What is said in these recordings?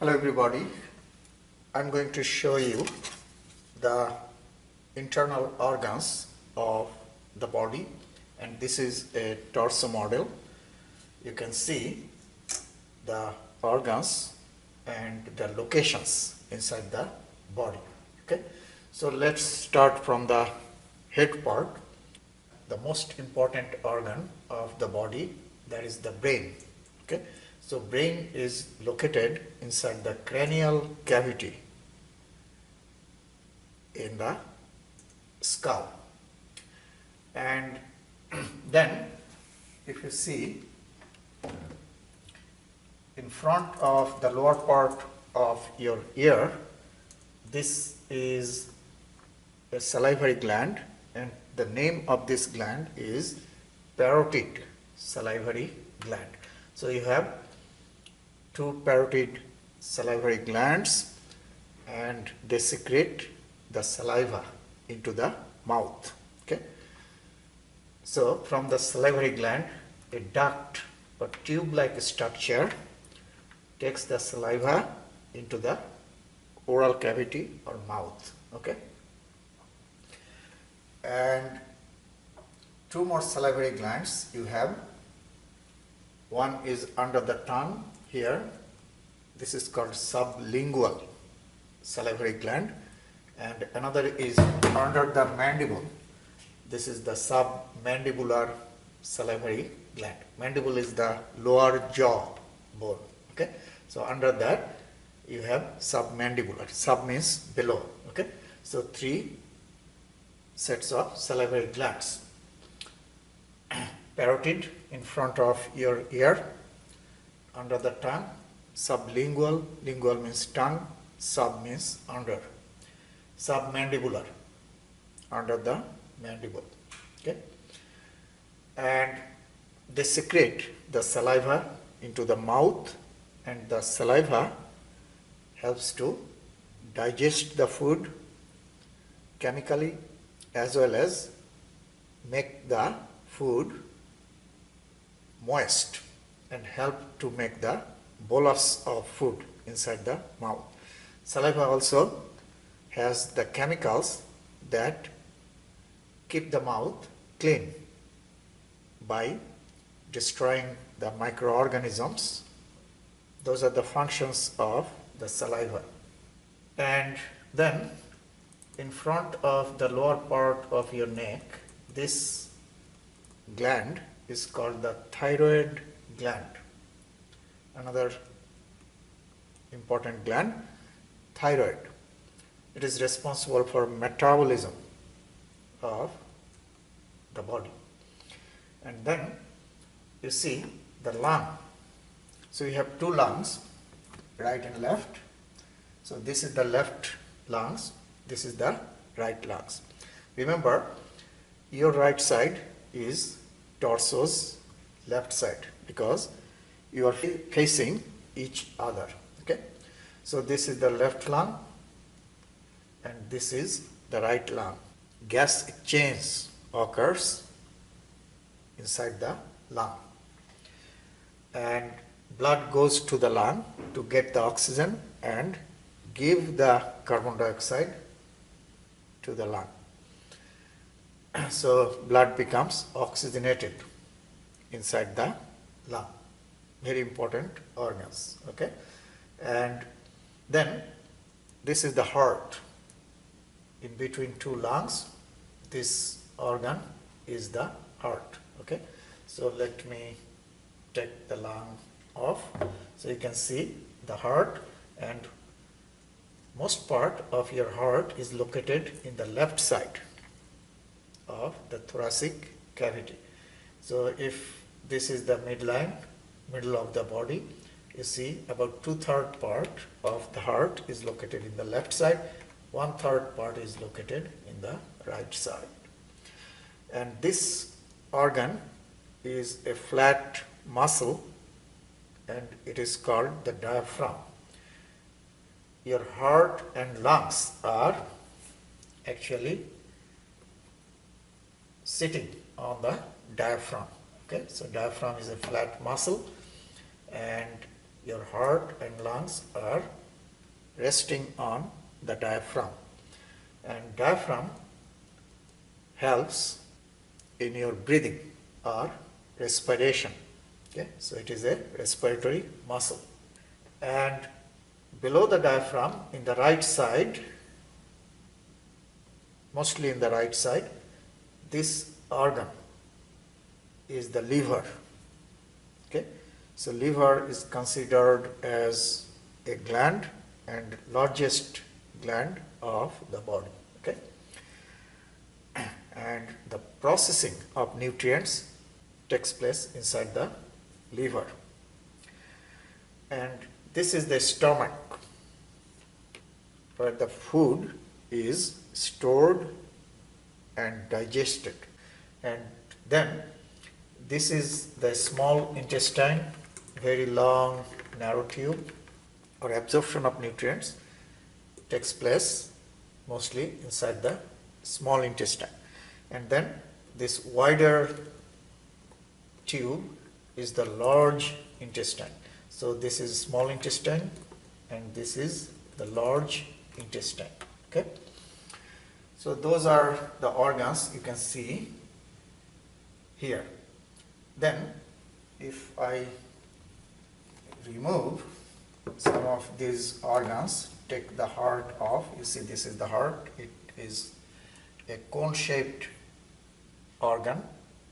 Hello everybody, I'm going to show you the internal organs of the body, and this is a torso model. You can see the organs and the locations inside the body. Okay, so let's start from the head part. The most important organ of the body, that is the brain. Okay, so brain is located inside the cranial cavity in the skull. And then if you see in front of the lower part of your ear, this is a salivary gland, and the name of this gland is parotid salivary gland. So you have two parotid salivary glands, and they secrete the saliva into the mouth. Okay, so from the salivary gland, a duct or tube-like structure takes the saliva into the oral cavity or mouth. Okay, and two more salivary glands you have. One is under the tongue here. This is called sublingual salivary gland, and another is under the mandible. This is the submandibular salivary gland. Mandible is the lower jaw bone. Okay, so under that you have submandibular. Sub means below. Okay, so three sets of salivary glands. Parotid in front of your ear, under the tongue, sublingual, lingual means tongue, sub means under, submandibular, under the mandible. Okay, and they secrete the saliva into the mouth, and the saliva helps to digest the food chemically, as well as make the food moist and help to make the bolus of food inside the mouth. Saliva also has the chemicals that keep the mouth clean by destroying the microorganisms. Those are the functions of the saliva. And then in front of the lower part of your neck, this gland is called the thyroid gland. Another important gland, thyroid. It is responsible for metabolism of the body. And then you see the lung. So you have two lungs, right and left. So this is the left lungs, this is the right lungs. Remember, your right side is torso's left side because you are facing each other. Okay, so this is the left lung and this is the right lung. Gas exchange occurs inside the lung, and blood goes to the lung to get the oxygen and give the carbon dioxide to the lung. So blood becomes oxygenated inside the lung. Very important organs. Okay, and then this is the heart. In between two lungs, this organ is the heart. Okay, so let me take the lung off. So you can see the heart, and most part of your heart is located in the left side of the thoracic cavity. So if this is the midline, middle of the body, you see about 2/3 part of the heart is located in the left side, 1/3 part is located in the right side. And this organ is a flat muscle, and it is called the diaphragm. Your heart and lungs are actually sitting on the diaphragm. Okay, so diaphragm is a flat muscle, and your heart and lungs are resting on the diaphragm, and diaphragm helps in your breathing or respiration. Okay, so it is a respiratory muscle. And below the diaphragm, in the right side, mostly in the right side, this organ is the liver. Okay, so liver is considered as a gland and largest gland of the body. Okay, and the processing of nutrients takes place inside the liver. And this is the stomach, where the food is stored and digested. And then this is the small intestine, very long narrow tube, or absorption of nutrients takes place mostly inside the small intestine. And then this wider tube is the large intestine. So this is small intestine and this is the large intestine. Okay, so those are the organs you can see here. Then if I remove some of these organs, take the heart off, you see this is the heart. It is a cone-shaped organ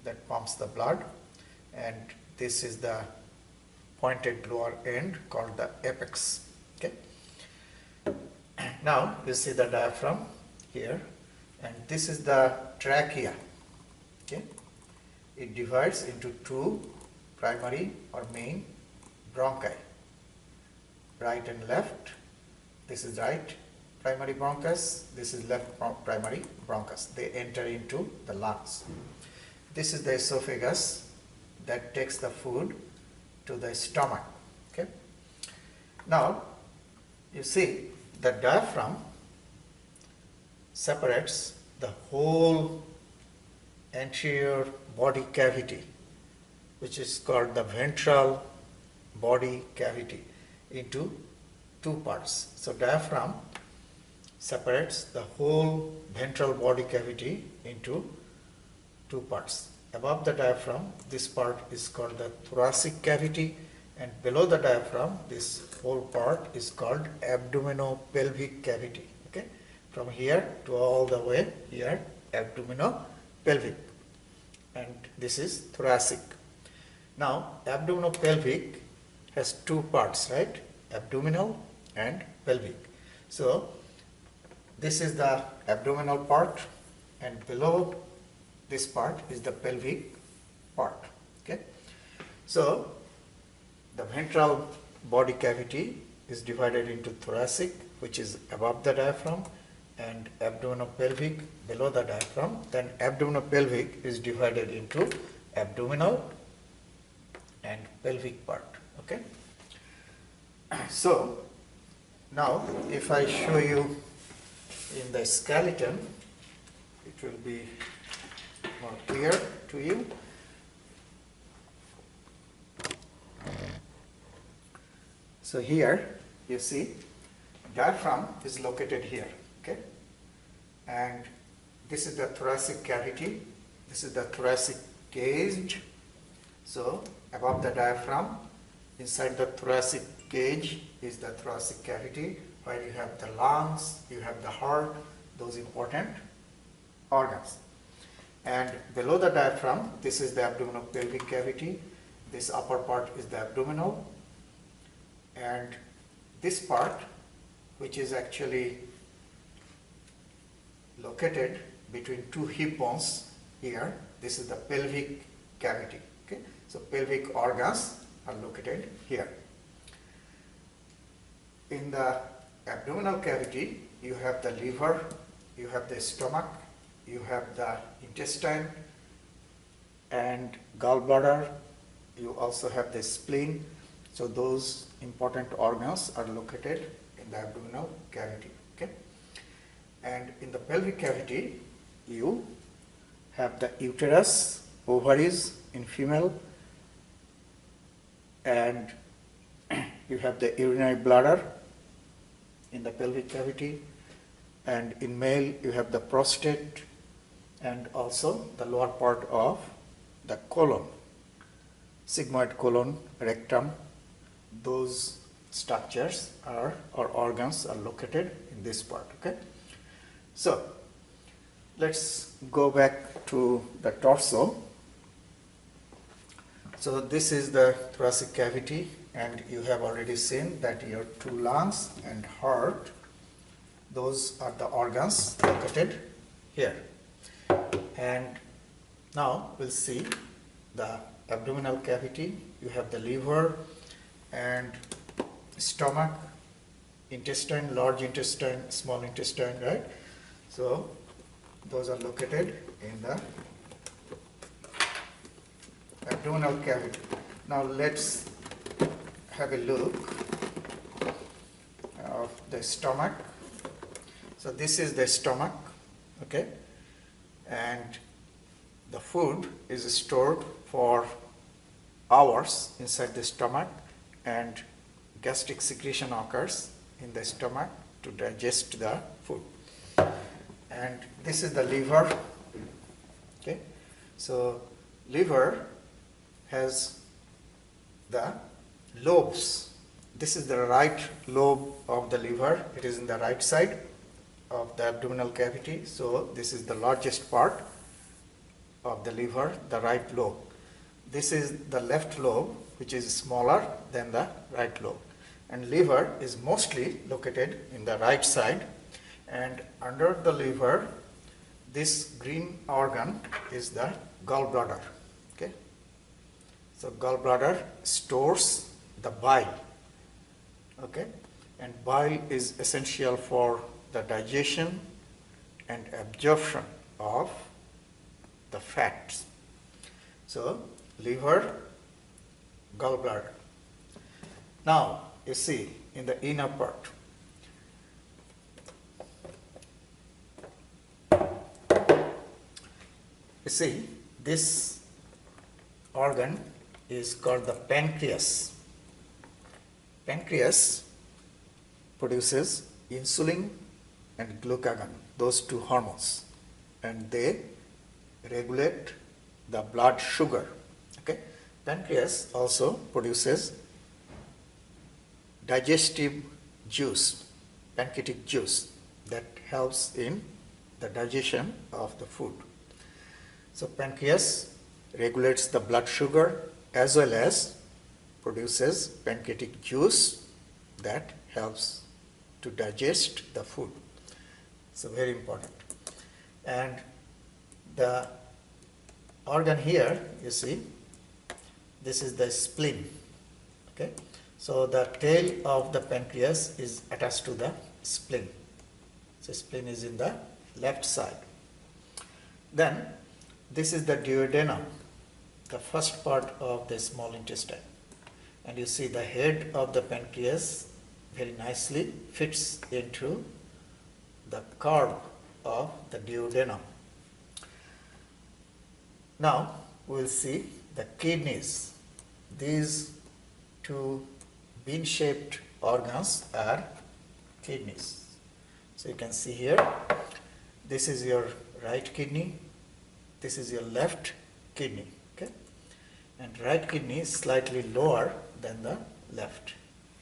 that pumps the blood, and this is the pointed lower end called the apex. Okay, now you see the diaphragm here, and this is the trachea. Okay, it divides into two primary or main bronchi, right and left. This is right primary bronchus, this is left primary bronchus. They enter into the lungs. This is the esophagus that takes the food to the stomach. Okay, now you see the diaphragm separates the whole anterior body cavity, which is called the ventral body cavity, into two parts. So diaphragm separates the whole ventral body cavity into two parts. Above the diaphragm, this part is called the thoracic cavity, and below the diaphragm, this whole part is called abdominal pelvic cavity. Okay, from here to all the way here, abdominal pelvic, and this is thoracic. Now abdominal pelvic has two parts, right? Abdominal and pelvic. So this is the abdominal part, and below this part is the pelvic part. Okay, so the ventral body cavity is divided into thoracic, which is above the diaphragm, and abdominal pelvic below the diaphragm. Then abdominal pelvic is divided into abdominal and pelvic part. Okay, so now if I show you in the skeleton, it will be more clear to you. So here you see diaphragm is located here. Okay, and this is the thoracic cavity, this is the thoracic cage. So above the diaphragm, inside the thoracic cage is the thoracic cavity, where you have the lungs, you have the heart, those important organs. And below the diaphragm, this is the abdominal pelvic cavity, this upper part is the abdominal, and this part, which is actually located between two hip bones here, this is the pelvic cavity. Okay, so pelvic organs are located here. In the abdominal cavity, you have the liver, you have the stomach, you have the intestine and gallbladder, you also have the spleen. So those important organs are located in the abdominal cavity. Okay, and in the pelvic cavity, you have the uterus, ovaries in female, and you have the urinary bladder in the pelvic cavity, and in male you have the prostate and also the lower part of the colon, sigmoid colon, rectum. Those structures are or organs are located in this part. Okay, so let's go back to the torso. So this is the thoracic cavity, and you have already seen that your two lungs and heart, those are the organs located here. And now we'll see the abdominal cavity. You have the liver and stomach, intestine, large intestine, small intestine, right? So those are located in the abdominal cavity. Now let's have a look of the stomach. So this is the stomach, okay, and the food is stored for hours inside the stomach, and gastric secretion occurs in the stomach to digest the food. And this is the liver, okay. So liver has the lobes. This is the right lobe of the liver. It is in the right side of the abdominal cavity. So this is the largest part of the liver, the right lobe. This is the left lobe, which is smaller than the right lobe. And liver is mostly located in the right side. And under the liver, this green organ is the gallbladder. Okay. So gallbladder stores the bile. Okay. And bile is essential for the digestion and absorption of the fats. So liver, gallbladder. Now you see in the inner part, you see this organ is called the pancreas. Pancreas produces insulin and glucagon, those two hormones, and they regulate the blood sugar. Okay, pancreas also produces digestive juice, pancreatic juice, that helps in the digestion of the food. So pancreas regulates the blood sugar as well as produces pancreatic juice that helps to digest the food. So very important. And the organ here, you see, this is the spleen. Okay, so the tail of the pancreas is attached to the spleen. So spleen is in the left side. Then this is the duodenum, the first part of the small intestine. And you see the head of the pancreas very nicely fits into the curve of the duodenum. Now we will see the kidneys. These two bean-shaped organs are kidneys. So you can see here, this is your right kidney, this is your left kidney. Okay, and right kidney is slightly lower than the left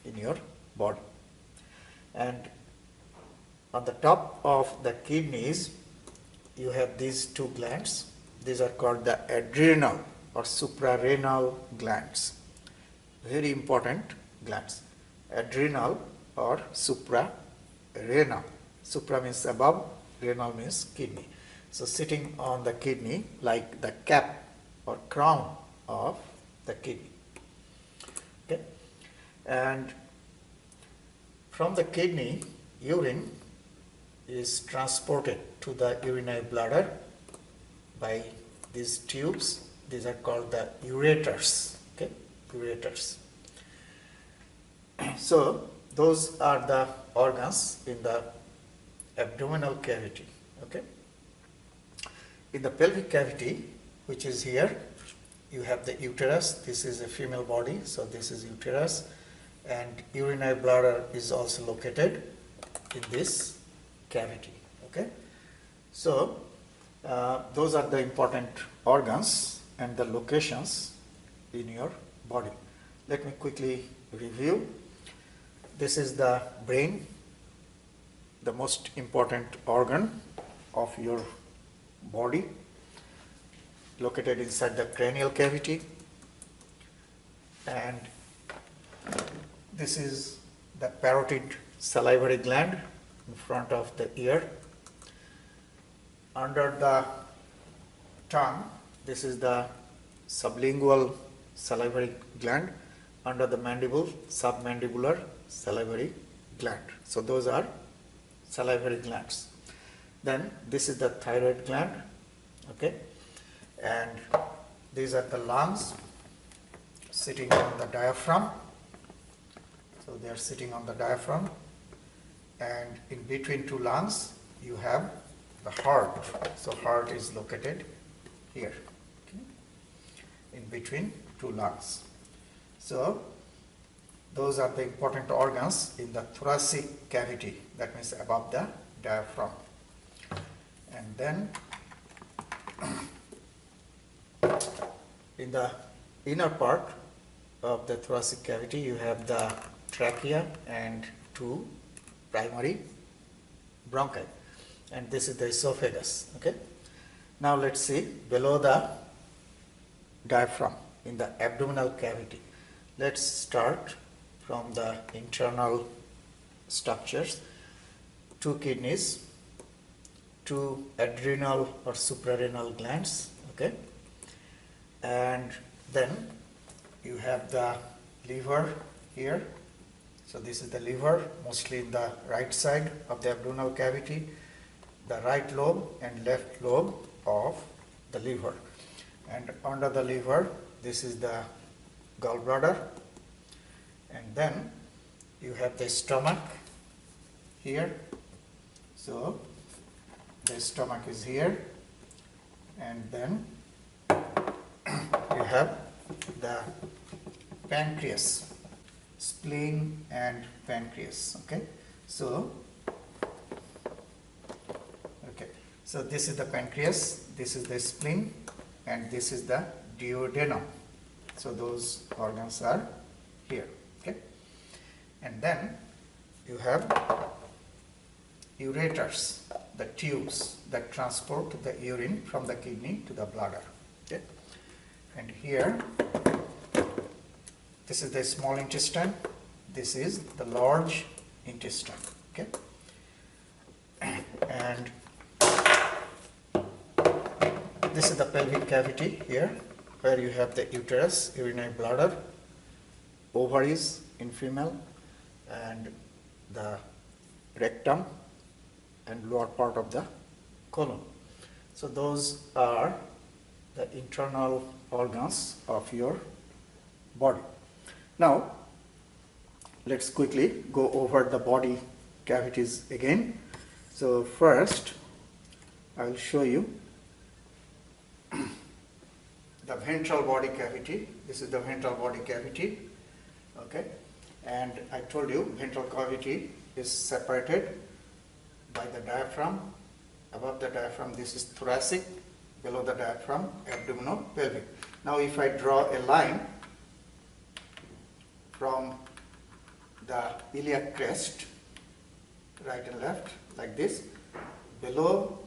in your body. And on the top of the kidneys, you have these two glands. These are called the adrenal or suprarenal glands. Very important glands. Adrenal or suprarenal. Supra means above, renal means kidney. So sitting on the kidney like the cap or crown of the kidney. Okay, and from the kidney, urine is transported to the urinary bladder by these tubes. These are called the ureters. Okay, ureters. So those are the organs in the abdominal cavity. Okay. In the pelvic cavity, which is here, you have the uterus. This is a female body, so this is uterus, and urinary bladder is also located in this cavity. Okay, so those are the important organs and the locations in your body. Let me quickly review. This is the brain, the most important organ of your body, located inside the cranial cavity, and this is the parotid salivary gland in front of the ear. Under the tongue, this is the sublingual salivary gland. Under the mandible, submandibular salivary gland. So those are salivary glands. Then this is the thyroid gland, okay, and these are the lungs sitting on the diaphragm. So they are sitting on the diaphragm, and in between two lungs you have the heart. So heart is located here, okay, in between two lungs. So those are the important organs in the thoracic cavity, that means above the diaphragm. And then in the inner part of the thoracic cavity you have the trachea and two primary bronchi, and this is the esophagus. Okay, now let's see below the diaphragm in the abdominal cavity. Let's start from the internal structures. Two kidneys, two adrenal or suprarenal glands, okay, and then you have the liver here. So this is the liver, mostly in the right side of the abdominal cavity, the right lobe and left lobe of the liver. And under the liver, this is the gallbladder, and then you have the stomach here. So the stomach is here, and then you have the pancreas, spleen and pancreas. Okay, so this is the pancreas, this is the spleen, and this is the duodenum. So those organs are here. Okay, and then you have ureters, the tubes that transport the urine from the kidney to the bladder. Okay, and here this is the small intestine, this is the large intestine. Okay, and this is the pelvic cavity here, where you have the uterus, urinary bladder, ovaries in female, and the rectum and lower part of the colon. So those are the internal organs of your body. Now let's quickly go over the body cavities again. So first I will show you the ventral body cavity. This is the ventral body cavity. Okay, and I told you ventral cavity is separated by the diaphragm. Above the diaphragm this is thoracic, below the diaphragm abdominal pelvic. Now if I draw a line from the iliac crest, right and left like this, below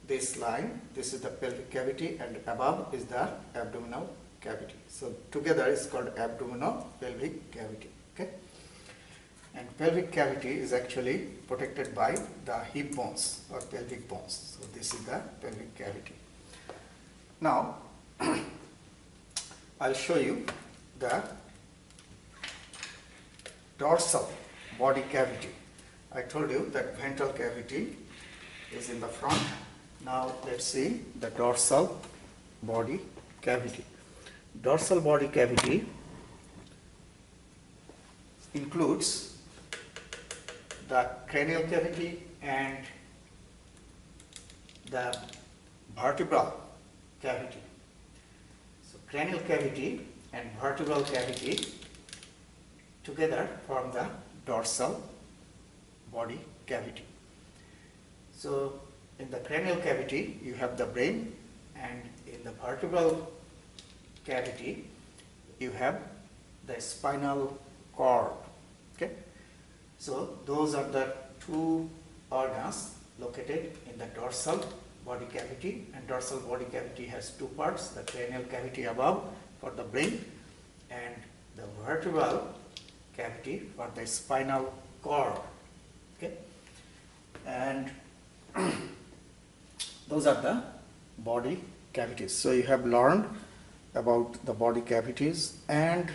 this line this is the pelvic cavity, and above is the abdominal cavity. So together it's called abdominal pelvic cavity. Okay, and pelvic cavity is actually protected by the hip bones or pelvic bones. So this is the pelvic cavity. Now I'll show you the dorsal body cavity. I told you that ventral cavity is in the front. Now let's see the dorsal body cavity. Dorsal body cavity includes the cranial cavity and the vertebral cavity. So cranial cavity and vertebral cavity together form the dorsal body cavity. So in the cranial cavity you have the brain, and in the vertebral cavity you have the spinal cord. Okay, so those are the two organs located in the dorsal body cavity, and dorsal body cavity has two parts, the cranial cavity above for the brain and the vertebral cavity for the spinal cord. Okay, and those are the body cavities. So you have learned about the body cavities and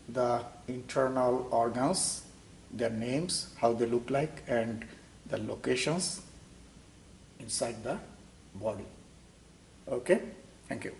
the internal organs, their names, how they look like, and the locations inside the body. Okay, thank you.